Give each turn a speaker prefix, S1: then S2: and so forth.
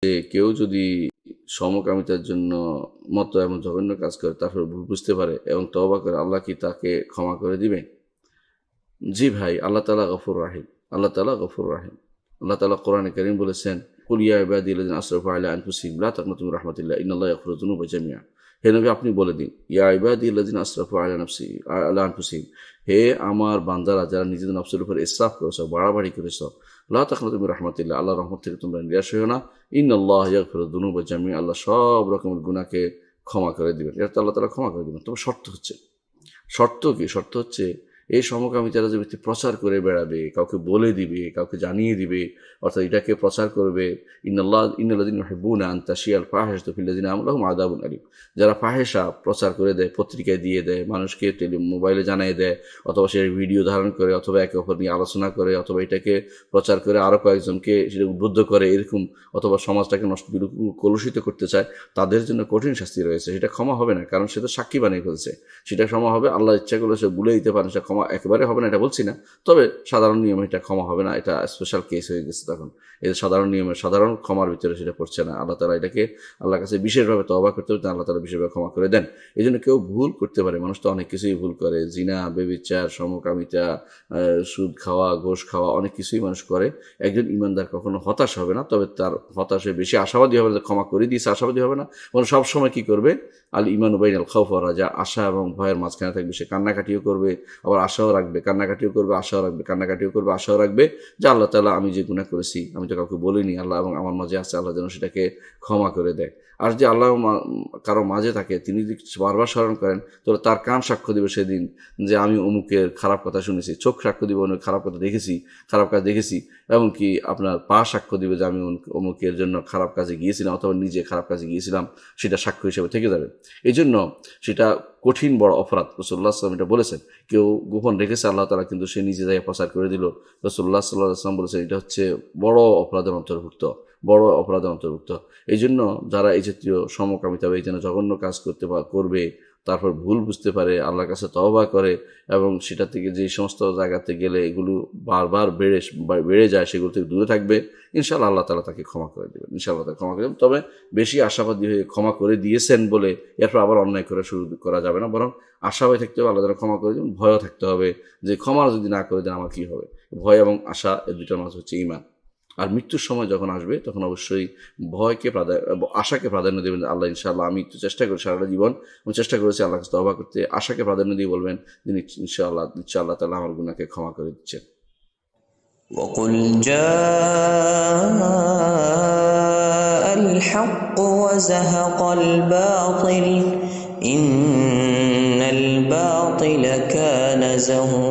S1: যে কেউ যদি সমকামিতার জন্য মত এমন জঘন্য কাজ করে, তারপর ভুল বুঝতে পারে এবং তওবা করে, আল্লাহ কি তাকে ক্ষমা করে দিবেন? জি ভাই, আল্লাহ তাআলা গফুর রাহিম। আল্লাহ তাআলা গফুর রাহিম। আল্লাহ তাআলা কোরআনে কারীম বলেছেন, কুল ইয়া ইবাদিয়াল্লাযিনা আসরাফু আলা আনফুসিহিম লা তাকনাতু মির রাহমাতিল্লাহ ইন্নাল্লাহা ইয়াগফিরুয যুনুবা জামিআ। হে নবী, আপনি বলে দিন, ইয়া ইবাদিয়াল্লাযিনা আসরাফু আলা আনফুসিহিম, হে আমার বান্দারা যারা নিজেদের নফসের উপর ইসরাফ করেছো, বাড়াবাড়ি করেছো, লা তাকনাতু মির রাহমাতিল্লাহ, আল্লাহর রহমত থেকে তোমরা নিরাশ হইও না। ইন্নাল্লাহা ইয়াগফিরুয যুনুবা জামিআ, আল্লাহ সব রকমের গুনাহকে ক্ষমা করে দিবেন। এটা তো আল্লাহ তাআলা ক্ষমা করে দিবেন। তবে শর্ত কি? শর্ত হচ্ছে এই সমকামিতারা যে ব্যক্তি প্রচার করে বেড়াবে, কাউকে বলে দিবে, কাউকে জানিয়ে দিবে, অর্থাৎ এটাকে প্রচার করবে, ইন্নাল্লাযিনা ইউহিব্বুনা আন তাশিয়াল ফাহিশাতু ফিল্লাযিনা আমানু লাহুম আযাবুন আলীম, যারা ফাহেসা প্রচার করে দেয়, পত্রিকায় দিয়ে দেয়, মানুষকে মোবাইলে জানিয়ে দেয়, অথবা সে ভিডিও ধারণ করে, অথবা একে অপর নিয়ে আলোচনা করে, অথবা এটাকে প্রচার করে আরও কয়েকজনকে সেটা উদ্বুদ্ধ করে, এরকম, অথবা সমাজটাকে কলুষিত করতে চায়, তাদের জন্য কঠিন শাস্তি রয়েছে। সেটা ক্ষমা হবে না, কারণ সে তো সাক্ষী বানিয়ে ফেলছে। সেটা ক্ষমা হবে, আল্লাহ ইচ্ছা করলে সে ভুলে দিতে পারেন, সেটা ক্ষমা একেবারে হবে না এটা বলছি না, তবে সাধারণ নিয়মে এটা ক্ষমা হবে না, এটা স্পেশাল কেস হয়ে গেছে। তখন এই সাধারণ নিয়মে, সাধারণ ক্ষমার ভিতরে সেটা পড়ছে না। আল্লাহ তাআলা এটাকে আল্লাহর কাছে বিশেষভাবে তওবা করতে হবে, আল্লাহ তাআলা বিশেষভাবে ক্ষমা করে দেন। এই জন্য কেউ ভুল করতে পারে, মানুষ তো অনেক কিছুই ভুল করে, জিনা, ব্যভিচার, সমকামিতা, সুদ খাওয়া, ঘোষ খাওয়া, অনেক কিছুই মানুষ করে। একজন ইমানদার কখনো হতাশ হবে না, তবে তার হতাশে বেশি আশাবাদী হবে না, ক্ষমা করে দিয়েছে আশাবাদী হবে না, এবং সবসময় কী করবে, আল ইমান বাইনাল খাউফ ওয়ার রাজা, আশা এবং ভয়ের মাঝখানে থাকবে। সে কান্নাকাটিও করবে, আবার আশাও রাখবে, কান্নাকাটিও করবে, আশাও রাখবে, কান্নাকাটিও করবে, আশাও রাখবে, যে আল্লাহ তাআলা, আমি যে গুনাহ করেছি, আমি তো কাউকে বলিনি, আল্লাহ এবং আমার মাঝে আছে, আল্লাহ যেন সেটাকে ক্ষমা করে দেয়। আর যে আল্লাহ কারো মাঝে থাকে, তিনি যদি বারবার স্মরণ করেন, তাহলে তার কান সাক্ষ্য দিবে সেদিন যে আমি অমুকের খারাপ কথা শুনেছি, চোখ সাক্ষ্য দিবে অনেক খারাপ কথা দেখেছি, খারাপ কাজ দেখেছি, এমনকি আপনার পা সাক্ষ্য দিবে যে আমি অমুকের জন্য খারাপ কাজে গিয়েছিলাম, অথবা নিজে খারাপ কাজে গিয়েছিলাম, সেটা সাক্ষ্য হিসেবে থেকে যাবে। এই জন্য সেটা কঠিন বড় অপরাধ। রাসূলুল্লাহ সাল্লাল্লাহু আলাইহি ওয়াসাল্লাম এটা বলেছেন, কেউ গোপন রেখেছে, আল্লাহ তাআলা কিন্তু সে নিজে যায় প্রচার করে দিল। রাসূলুল্লাহ সাল্লাল্লাহু আলাইহি ওয়াসাল্লাম বলেছেন, এটা হচ্ছে বড় অপরাধের অন্তর্ভুক্ত, বড় অপরাধের অন্তর্ভুক্ত। এই জন্য যারা এই জাতীয় সমকামিতা বা এই যেন জঘন্য কাজ করবে, তারপর ভুল বুঝতে পারে, আল্লাহর কাছে তওবা করে, এবং সেটা থেকে যে সমস্ত জায়গাতে গেলে এগুলো বারবার বেড়ে যায়, সেগুলো থেকে দূরে থাকবে, ইনশাআল্লাহ আল্লাহ তাআলা তাকে ক্ষমা করে দেবেন। ইনশাআল্লাহ তাকে ক্ষমা করে দেবেন। তবে বেশি আশাবাদী হয়ে ক্ষমা করে দিয়েছেন বলে এরপর আবার অন্যায় করে শুরু করা যাবে না, বরং আশাবাদী থাকতে হবে, আল্লাহ তাআলা ক্ষমা করে দেবেন। ভয়ও থাকতে হবে যে ক্ষমা যদি না করে দেন আমার কী হবে। ভয় এবং আশা, এই দুইটার মাঝে হচ্ছে ঈমান। আর মৃত্যুর সময় যখন আসবে, তখন অবশ্যই আশাকে প্রাধান্য দেবেন। আল্লাহ ইনশাআল্লাহ, আমি একটু চেষ্টা করি সারাটা জীবন, আমি চেষ্টা করেছি আল্লাহর কাছে তওবা করতে, আশাকে প্রাধান্য দিয়ে বলবেন, যিনি ইনশাআল্লাহ তাআলা আমার গুনাহকে ক্ষমা করে দিচ্ছেন।
S2: وقل جاء الحق وزهق الباطل إن الباطل كان زهوقا